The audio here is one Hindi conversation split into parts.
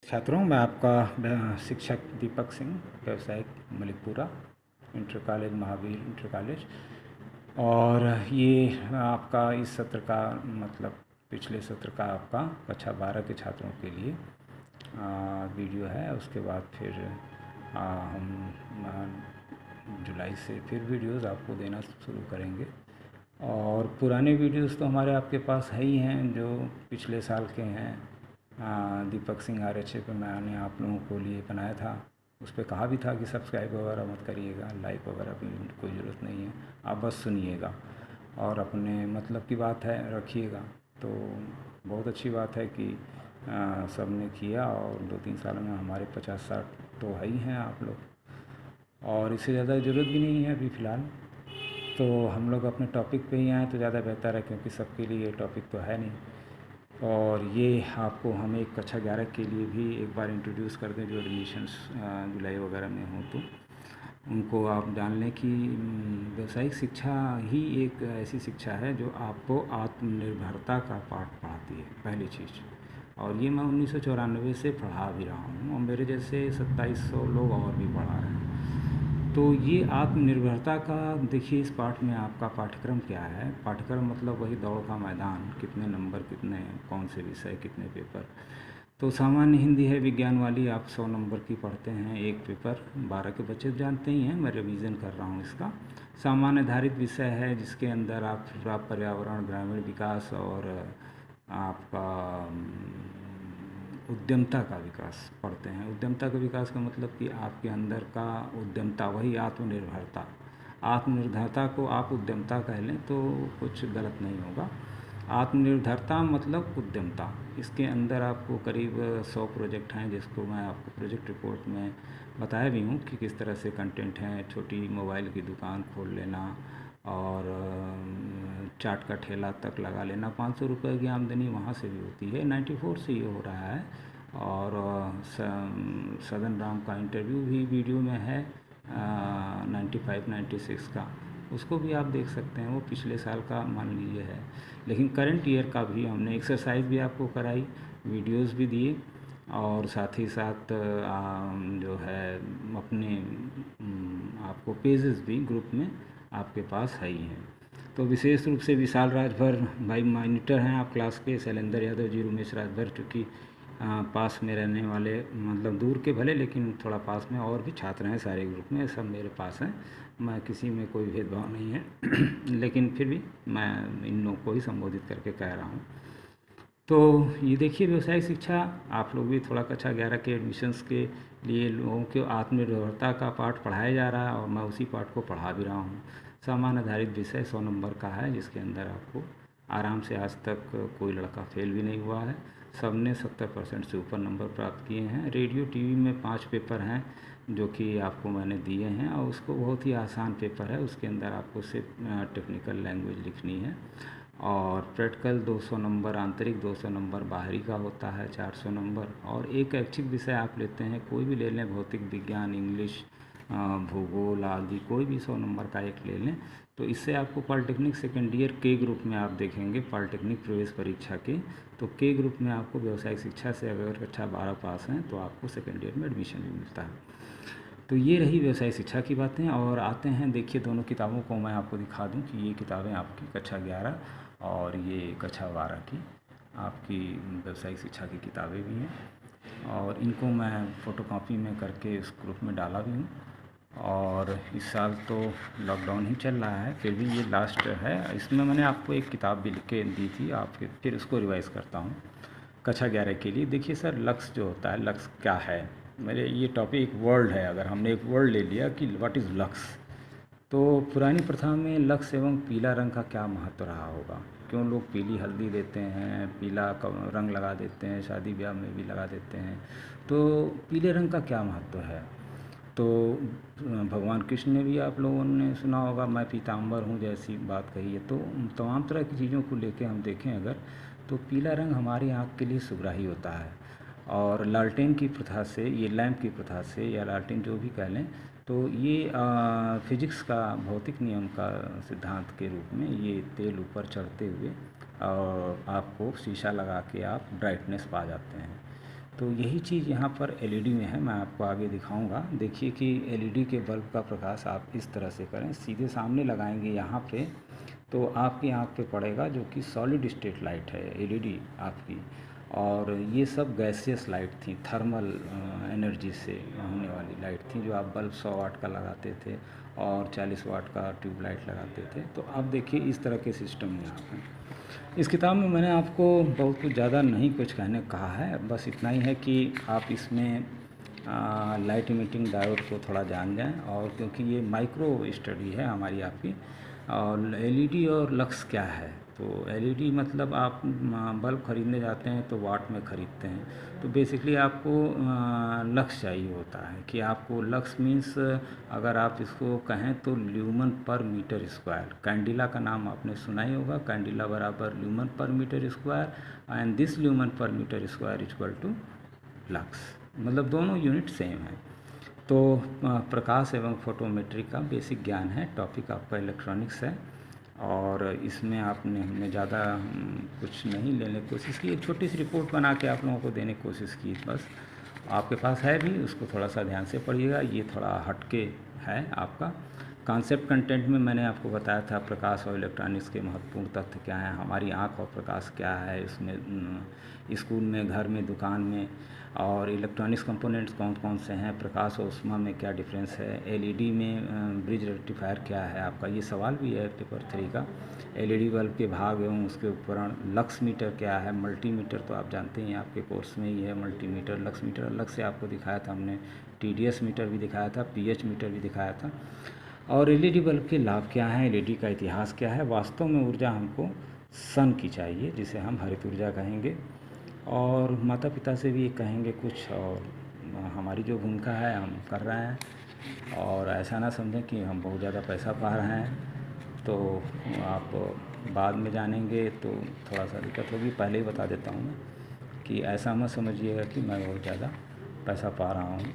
छात्रों, मैं आपका शिक्षक दीपक सिंह, व्यवसायिक Malikpura inter college, Mahavir inter college. और ये आपका इस सत्र का मतलब पिछले सत्र का आपका कक्षा 12 के छात्रों के लिए वीडियो है। उसके बाद फिर हम जुलाई से फिर वीडियोस आपको देना शुरू करेंगे। और पुराने वीडियोस तो हमारे आपके पास है ही हैं, जो पिछले साल के हैं। दीपक सिंह RHA पे मैंने आप लोगों को लिए बनाया था। उस पर कहा भी था कि सब्सक्राइब वगैरह मत करिएगा, लाइक वगैरह की कोई ज़रूरत नहीं है, आप बस सुनिएगा और अपने मतलब की बात है रखिएगा। तो बहुत अच्छी बात है कि सब ने किया और 2-3 साल में हमारे 50-60 तो है ही हैं आप लोग, और इससे ज़्यादा ज़रूरत भी नहीं है अभी फ़िलहाल। तो हम लोग अपने टॉपिक पे ही आएँ तो ज़्यादा बेहतर है, क्योंकि सबके लिए ये टॉपिक तो है नहीं। और ये आपको हम एक कक्षा 11 के लिए भी एक बार इंट्रोड्यूस कर दें, जो एडमिशन्स जुलाई वगैरह में हो तो उनको आप जान लें कि व्यावसायिक शिक्षा ही एक ऐसी शिक्षा है जो आपको आत्मनिर्भरता का पाठ पढ़ाती है, पहली चीज़। और ये मैं 1994 से पढ़ा भी रहा हूँ और मेरे जैसे 2700 लोग और भी पढ़ा रहे हैं। तो ये आत्मनिर्भरता का देखिए, इस पाठ में आपका पाठ्यक्रम क्या है। पाठ्यक्रम मतलब वही दौड़ का मैदान, कितने नंबर, कितने कौन से विषय, कितने पेपर। तो सामान्य हिंदी है विज्ञान वाली, आप 100 नंबर की पढ़ते हैं, एक पेपर 12 के बच्चे जानते ही हैं, मैं रिवीजन कर रहा हूँ इसका। सामान्य आधारित विषय है जिसके अंदर आप पर्यावरण, ग्रामीण विकास और आपका उद्यमता का विकास पढ़ते हैं। उद्यमता का विकास का मतलब कि आपके अंदर का उद्यमता, वही आत्मनिर्भरता। आत्मनिर्भरता को आप उद्यमता कह लें तो कुछ गलत नहीं होगा। आत्मनिर्भरता मतलब उद्यमता। इसके अंदर आपको करीब 100 प्रोजेक्ट हैं, जिसको मैं आपको प्रोजेक्ट रिपोर्ट में बताया भी हूँ कि किस तरह से कंटेंट हैं। छोटी मोबाइल की दुकान खोल लेना और चाट का ठेला तक लगा लेना, 500 रुपये की आमदनी वहाँ से भी होती है। 94 से ये हो रहा है। और सदन राम का इंटरव्यू भी वीडियो में है 95-96 का, उसको भी आप देख सकते हैं। वो पिछले साल का मान लीजिए है, लेकिन करंट ईयर का भी हमने एक्सरसाइज भी आपको कराई, वीडियोस भी दिए, और साथ ही साथ जो है अपने आपको पेजेस भी ग्रुप में आपके पास है ही हैं। तो विशेष रूप से विशाल राजभर भाई मॉनिटर हैं आप क्लास के, शैलेंद्र यादव जी, उमेश राजभर, चूँकि पास में रहने वाले, मतलब दूर के भले लेकिन थोड़ा पास में, और भी छात्र हैं सारे ग्रुप में, सब मेरे पास हैं। मैं किसी में कोई भेदभाव नहीं है लेकिन फिर भी मैं इन लोगों को ही संबोधित करके कह रहा हूँ। तो ये देखिए, व्यवसायिक शिक्षा आप लोग भी थोड़ा कक्षा 11 के एडमिशन्स के लिए लोगों के आत्मनिर्भरता का पाठ पढ़ाया जा रहा है, और मैं उसी पाठ को पढ़ा भी रहा हूँ। सामान्य आधारित विषय 100 नंबर का है, जिसके अंदर आपको आराम से, आज तक कोई लड़का फेल भी नहीं हुआ है, सब ने 70% से ऊपर नंबर प्राप्त किए हैं। रेडियो टीवी में 5 पेपर हैं जो कि आपको मैंने दिए हैं, और उसको बहुत ही आसान पेपर है। उसके अंदर आपको सिर्फ टेक्निकल लैंग्वेज लिखनी है, और प्रैक्टिकल 200 नंबर, आंतरिक 200 नंबर, बाहरी का होता है 400 नंबर। और एक ऐच्छिक विषय आप लेते हैं, कोई भी ले लें, भौतिक विज्ञान, इंग्लिश, भूगोल आदि, कोई भी 100 नंबर का एक ले लें, तो इससे आपको पॉलिटेक्निक सेकेंड ईयर के ग्रुप में आप देखेंगे पॉलिटेक्निक प्रवेश परीक्षा के, तो के ग्रुप में आपको व्यावसायिक शिक्षा से अगर कक्षा 12 पास हैं तो आपको सेकेंड ईयर में एडमिशन भी मिलता है। तो ये रही व्यवसायिक शिक्षा की बातें। और आते हैं, देखिए दोनों किताबों को मैं आपको दिखा दूं कि ये किताबें आपकी कक्षा 11 और ये कक्षा 12 की आपकी व्यावसायिक शिक्षा की किताबें भी हैं, और इनको मैं फ़ोटोकॉपी में करके इस ग्रुप में डाला भी हूँ। और इस साल तो लॉकडाउन ही चल रहा है, फिर भी ये लास्ट है। इसमें मैंने आपको एक किताब भी लिख के दी थी, आप फिर उसको रिवाइज़ करता हूँ कक्षा 11 के लिए। देखिए सर, लक्ष्य जो होता है, लक्ष्य क्या है, मेरे ये टॉपिक वर्ड है। अगर हमने एक वर्ड ले लिया कि व्हाट इज़ लक्ष्य, तो पुरानी प्रथा में लक्ष्य एवं पीला रंग का क्या महत्व रहा होगा, क्यों लोग पीली हल्दी देते हैं, पीला रंग लगा देते हैं, शादी ब्याह में भी लगा देते हैं। तो पीले रंग का क्या महत्व है। तो भगवान कृष्ण ने भी, आप लोगों ने सुना होगा, मैं पीताम्बर हूँ जैसी बात कही है। तो तमाम तरह की चीज़ों को लेके हम देखें अगर, तो पीला रंग हमारी आँख के लिए सुग्राही होता है। और लालटेन की प्रथा से, ये लैंप की प्रथा से, या लालटेन जो भी कह लें, तो ये फिजिक्स का, भौतिक नियम का सिद्धांत के रूप में ये तेल ऊपर चढ़ते हुए और आपको शीशा लगा के आप ब्राइटनेस पा जाते हैं। तो यही चीज़ यहाँ पर एलईडी में है, मैं आपको आगे दिखाऊंगा। देखिए कि एलईडी के बल्ब का प्रकाश आप इस तरह से करें, सीधे सामने लगाएंगे यहाँ पे तो आपकी आँख पे पड़ेगा, जो कि सॉलिड स्टेट लाइट है एलईडी आपकी। और ये सब गैसियस लाइट थी, थर्मल एनर्जी से होने वाली लाइट थी, जो आप बल्ब 100 वाट का लगाते थे और 40 वाट का ट्यूबलाइट लगाते थे। तो अब देखिए इस तरह के सिस्टम यहाँ पर इस किताब में मैंने आपको बहुत कुछ ज़्यादा नहीं कुछ कहने कहा है, बस इतना ही है कि आप इसमें लाइट इमिटिंग डायोड को थोड़ा जान जाएं। और क्योंकि ये माइक्रो स्टडी है हमारी आपकी, और एलईडी और लक्स क्या है, तो एलईडी मतलब आप बल्ब ख़रीदने जाते हैं तो वाट में ख़रीदते हैं, तो बेसिकली आपको लक्स चाहिए होता है कि आपको लक्स मीन्स अगर आप इसको कहें तो lumen per meter square. Cadila का नाम आपने सुना ही होगा, कैंडिला बराबर lumen per meter square, and this lumen per meter square equal to lux, मतलब दोनों यूनिट सेम है। तो प्रकाश एवं फोटोमेट्री का बेसिक ज्ञान है, टॉपिक आपका इलेक्ट्रॉनिक्स है, और इसमें आपने हमने ज़्यादा कुछ नहीं लेने की कोशिश की, एक छोटी सी रिपोर्ट बना के आप लोगों को देने की कोशिश की बस। आपके पास है भी, उसको थोड़ा सा ध्यान से पढ़िएगा, ये थोड़ा हटके है आपका। कॉन्सेप्ट कंटेंट में मैंने आपको बताया था प्रकाश और इलेक्ट्रॉनिक्स के महत्वपूर्ण तथ्य क्या हैं, हमारी आँख और प्रकाश क्या है इसमें, स्कूल में, घर में, दुकान में, और इलेक्ट्रॉनिक्स कंपोनेंट्स कौन कौन से हैं, प्रकाश और ऊष्मा में क्या डिफरेंस है, एलईडी में ब्रिज रेक्टिफायर क्या है आपका, ये सवाल भी है पेपर 3 का। एलईडी बल्ब के भाग एवं उसके उपकरण, लक्स मीटर क्या है, मल्टीमीटर तो आप जानते हैं आपके कोर्स में ही है, मल्टीमीटर, लक्स मीटर अलग से आपको दिखाया था हमने, टीडीएस मीटर भी दिखाया था, पीएच मीटर भी दिखाया था। और एलईडी बल्ब के लाभ क्या हैं, एलईडी का इतिहास क्या है। वास्तव में ऊर्जा हमको सन की चाहिए, जिसे हम हरित ऊर्जा कहेंगे, और माता पिता से भी कहेंगे कुछ, और हमारी जो भूमिका है हम कर रहे हैं, और ऐसा ना समझें कि हम बहुत ज़्यादा पैसा पा रहे हैं, तो आप बाद में जानेंगे तो थोड़ा सा दिक्कत होगी। पहले ही बता देता हूँ मैं कि ऐसा मत समझिएगा कि मैं बहुत ज़्यादा पैसा पा रहा हूँ।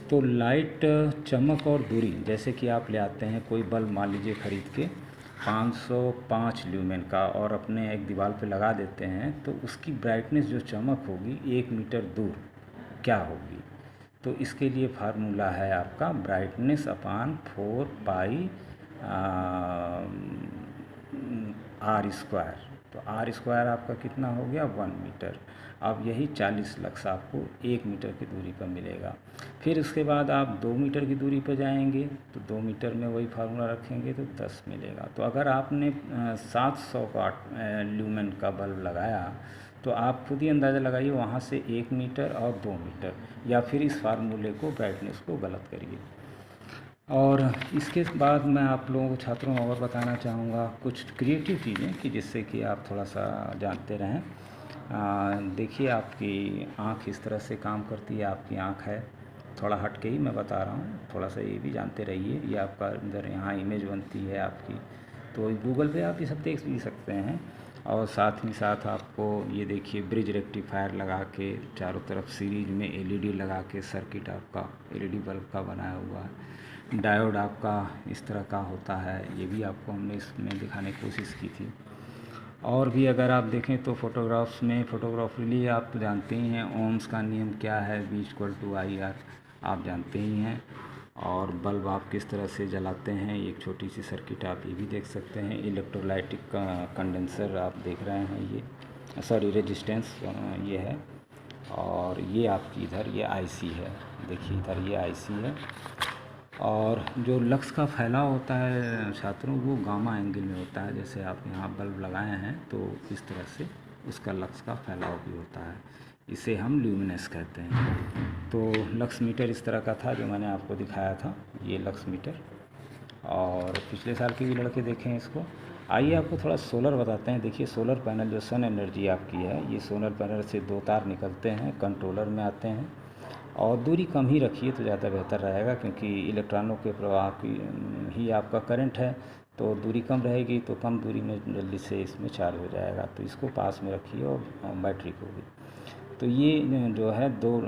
तो लाइट, चमक और दूरी, जैसे कि आप ले आते हैं कोई बल्ब मान लीजिए ख़रीद के 505 ल्यूमेन का, और अपने एक दीवार पे लगा देते हैं, तो उसकी ब्राइटनेस जो चमक होगी 1 मीटर दूर क्या होगी। तो इसके लिए फार्मूला है आपका brightness upon 4 pi r square. तो आर स्क्वायर आपका कितना हो गया, 1 मीटर। अब यही 40 लक्स आपको 1 मीटर की दूरी पर मिलेगा। फिर उसके बाद आप 2 मीटर की दूरी पर जाएंगे तो 2 मीटर में वही फार्मूला रखेंगे तो 10 मिलेगा। तो अगर आपने 700 वाट ल्यूमेन का बल्ब लगाया तो आप खुद ही अंदाज़ा लगाइए वहाँ से 1 मीटर और 2 मीटर, या फिर इस फार्मूले को, ब्राइटनेस को गलत करिए। और इसके बाद मैं आप लोगों को, छात्रों को और बताना चाहूँगा कुछ क्रिएटिव चीज़ें कि जिससे कि आप थोड़ा सा जानते रहें। देखिए आपकी आँख इस तरह से काम करती है, आपकी आँख है, थोड़ा हट के ही मैं बता रहा हूँ, थोड़ा सा ये भी जानते रहिए। ये आपका इधर यहाँ इमेज बनती है आपकी, तो गूगल पे आप ये सब देख भी सकते हैं। और साथ ही साथ आपको ये देखिए ब्रिज रेक्टिफायर लगा के चारों तरफ सीरीज में एलईडी लगा के सर्किट आपका एलईडी बल्ब का बनाया हुआ है। डायोड आपका इस तरह का होता है, ये भी आपको हमने इसमें दिखाने की कोशिश की थी। और भी अगर आप देखें तो फोटोग्राफ्स में, फोटोग्राफी आप तो जानते ही हैं, ओम्स का नियम क्या है, V=IR आप जानते ही हैं। और बल्ब आप किस तरह से जलाते हैं, एक छोटी सी सर्किट आप ये भी देख सकते हैं। इलेक्ट्रोलाइटिक कंडेंसर आप देख रहे हैं, ये सॉरी रेजिस्टेंस ये है, और ये आपकी इधर ये आईसी है, देखिए इधर ये आईसी है। और जो लक्स का फैलाव होता है छात्रों, वो गामा एंगल में होता है। जैसे आप यहाँ बल्ब लगाए हैं तो इस तरह से उसका लक्स का फैलाव भी होता है, इसे हम ल्यूमिनेंस कहते हैं। तो लक्स मीटर इस तरह का था जो मैंने आपको दिखाया था, ये लक्स मीटर। और पिछले साल के भी लड़के देखें इसको। आइए आपको थोड़ा सोलर बताते हैं। देखिए सोलर पैनल जो सन एनर्जी आपकी है, ये सोलर पैनल से 2 तार निकलते हैं, कंट्रोलर में आते हैं, और दूरी कम ही रखिए तो ज़्यादा बेहतर रहेगा, क्योंकि इलेक्ट्रॉनों के प्रवाह की ही आपका करंट है, तो दूरी कम रहेगी तो कम दूरी में जल्दी से इसमें चार्ज हो जाएगा। तो इसको पास में रखिए, और बैटरी को भी। तो ये जो है 2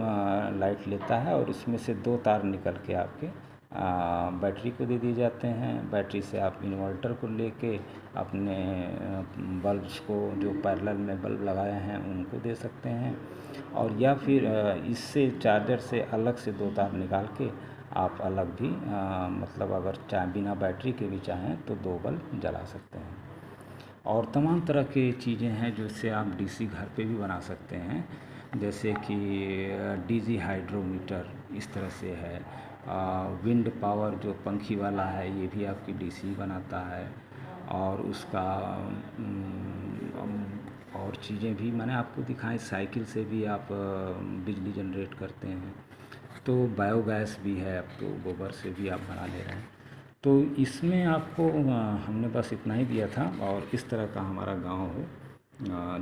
लाइट लेता है, और इसमें से 2 तार निकल के आपके बैटरी को दे दिए जाते हैं। बैटरी से आप इन्वर्टर को लेके अपने बल्ब्स को जो पैरेलल में बल्ब लगाए हैं उनको दे सकते हैं, और या फिर इससे चार्जर से अलग से 2 तार निकाल के आप अलग भी मतलब अगर चाहे बिना बैटरी के भी चाहें तो 2 बल्ब जला सकते हैं। और तमाम तरह की चीज़ें हैं जिससे आप डीसी घर पे भी बना सकते हैं, जैसे कि डीजी हाइड्रोमीटर इस तरह से है। विंड पावर जो पंखी वाला है ये भी आपकी डीसी बनाता है, और उसका और चीज़ें भी मैंने आपको दिखाई। साइकिल से भी आप बिजली जनरेट करते हैं। तो बायोगैस भी है, अब तो गोबर से भी आप बना ले रहे हैं। तो इसमें आपको हमने बस इतना ही दिया था, और इस तरह का हमारा गांव हो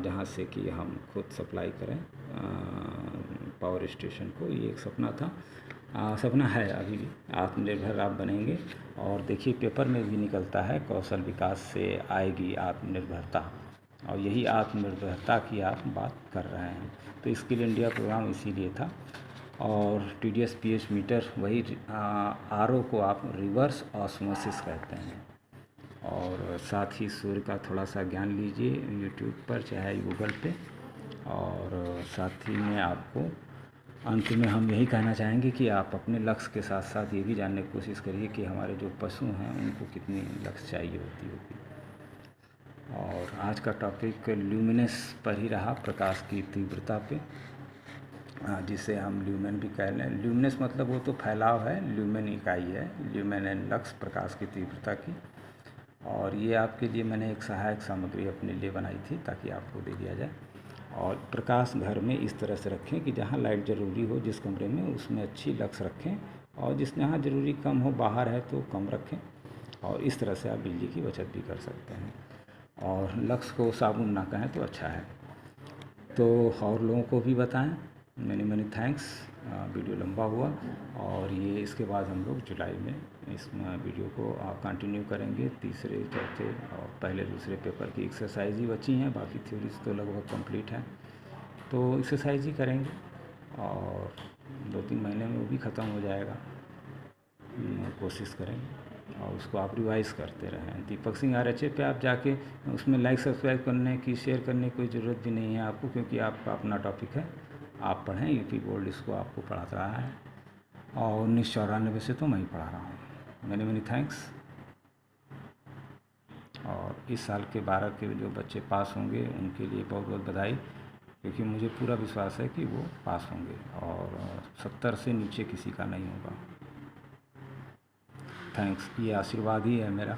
जहाँ से कि हम खुद सप्लाई करें पावर स्टेशन को। ये एक सपना था, सपना है अभी भी। आत्मनिर्भर आप बनेंगे, और देखिए पेपर में भी निकलता है कौशल विकास से आएगी आत्मनिर्भरता, और यही आत्मनिर्भरता की आप बात कर रहे हैं। तो स्किल इंडिया प्रोग्राम इसीलिए था। और TDS PH मीटर वही RO को आप रिवर्स ऑस्मोसिस कहते हैं। और साथ ही सूर्य का थोड़ा सा ज्ञान लीजिए यूट्यूब पर चाहे गूगल पे। और साथ ही में आपको अंत में हम यही कहना चाहेंगे कि आप अपने लक्ष्य के साथ साथ ये भी जानने की कोशिश करिए कि हमारे जो पशु हैं उनको कितनी लक्ष्य चाहिए होगी। और आज का टॉपिक ल्यूमिनेस पर ही रहा, प्रकाश की तीव्रता पे, जिसे हम ल्यूमेन भी कह लें। ल्यूमिनेस मतलब वो तो फैलाव है, ल्यूमेन इकाई है, ल्यूमेन एंड लक्स प्रकाश की तीव्रता की। और ये आपके लिए मैंने एक सहायक सामग्री अपने लिए बनाई थी ताकि आपको दे दिया जाए। और प्रकाश घर में इस तरह से रखें कि जहाँ लाइट ज़रूरी हो जिस कमरे में उसमें अच्छी लक्स रखें, और जिस जहाँ ज़रूरी कम हो बाहर है तो कम रखें। और इस तरह से आप बिजली की बचत भी कर सकते हैं। और लक्स को साबुन ना कहें तो अच्छा है। तो और लोगों को भी बताएं। Many thanks. वीडियो लंबा हुआ, और ये इसके बाद हम लोग जुलाई में इस वीडियो को कंटिन्यू करेंगे। तीसरे चौथे और पहले दूसरे पेपर की एक्सरसाइज ही बची हैं, बाकी थ्योरीज तो लगभग कंप्लीट हैं। तो एक्सरसाइज ही करेंगे, और 2-3 महीने में वो भी ख़त्म हो जाएगा। कोशिश करेंगे, और उसको आप रिवाइज़ करते रहें। दीपक सिंह RHA पे आप जाके उसमें लाइक सब्सक्राइब करने की, शेयर करने की कोई ज़रूरत भी नहीं है आपको, क्योंकि आपका अपना टॉपिक है। आप पढ़ें, यूपी बोर्ड इसको आपको पढ़ा रहा है, और 1994 से तो मैं ही पढ़ा रहा हूँ। Many thanks. और इस साल के 12 के जो बच्चे पास होंगे उनके लिए बहुत बहुत बधाई, क्योंकि मुझे पूरा विश्वास है कि वो पास होंगे, और 70 से नीचे किसी का नहीं होगा। थैंक्स, ये आशीर्वाद ही है मेरा।